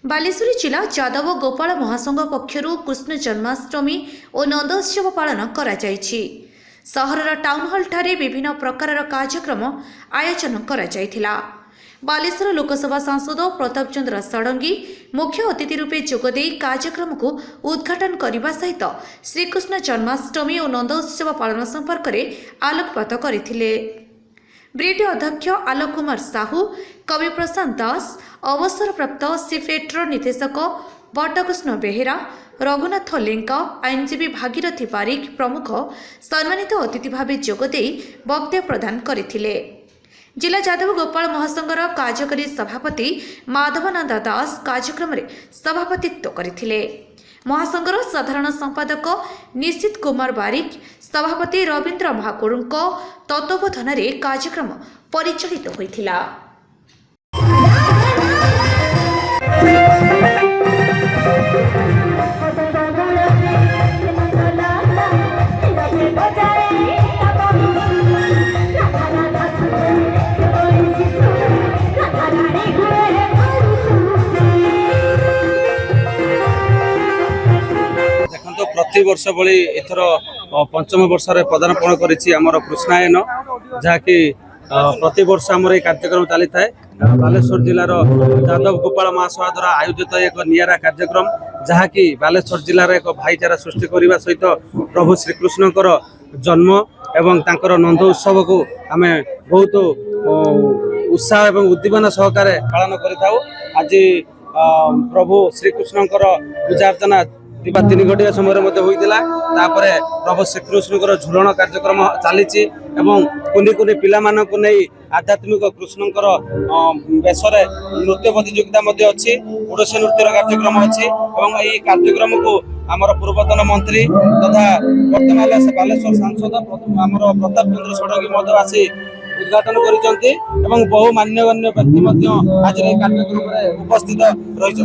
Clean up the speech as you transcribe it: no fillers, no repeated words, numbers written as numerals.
बालेश्वर जिला जादव गोपाल महासंघ पक्षर कृष्ण जन्माष्टमी और नंदोत्सव पालन करा जायछि। सहरर टाउन हॉल ठारे विभिन्न प्रकार कार्यक्रम आयोजन करा जायथिला। बालेश्वर लोकसभा सांसद प्रताप चंद्र षडंगी मुख्य अतिथि रूपे जोगदे कार्यक्रम को उद्घाटन करने सहित श्रीकृष्ण जन्माष्टमी और नंदोत्सव पालन संपर्क में आलोकपात करथिले। ब्रिड अध्यक्ष आलोक कुमार साहू, कवि प्रशांत दास, अवसरप्राप्त सिफेट्र निर्देशक बटकृष्ण बेहेरा, रघुनाथ लेंका, आईनजीवी भागीरथी बारिक प्रमुख सम्मानित अतिथि भाव जोगदे वक्तव्य प्रदान करथिले। जिला जादव गोपाल महासंघर कार्यकारी सभापति माधवानंद दास कार्यक्रम में सभापतित्व करथिले। महासंघर साधारण संपादक निश्चित कुमार बारिक, सभापति रवींद्र महाकुड़ तत्वावधान में कार्यक्रम परिचालित होइथिला। प्रति वर्ष भली एथर पंचम वर्ष पदार्पण कर कृष्णायन जहाँकि प्रति वर्ष आमर कार्यक्रम चली था। बालेश्वर जिलार जादव गोपाल महासभा द्वारा आयोजित एक निरा कार्यक्रम जहाँकि बालेश्वर जिलार एक भाईचारा सृष्टि करने सहित प्रभु श्रीकृष्णकर जन्म एवं तांकर नंद उत्सव को आम बहुत उत्साह एवं उद्दीपना सहकारे पालन करिथाउ। आज प्रभु श्रीकृष्णकर पूजा अर्चना 3 घंटा समय होता। प्रभु श्रीकृष्णकर झूलन कार्यक्रम चली कुनी कुनी पिला मानक नहीं आध्यात्मिक कृष्णकर बेश नृत्य प्रतियोगिता अच्छी, ओडिसी नृत्यर कार्यक्रम अच्छी। यही कार्यक्रम को आमर पूर्वतन मंत्री तथा वर्तमान बालेश्वर सांसद आमर प्रताप चंद्र षडंगी महोदय आसी उद्घाटन कर बहु मान्यगण्य व्यक्ति आज कार्यक्रम उपस्थित रही।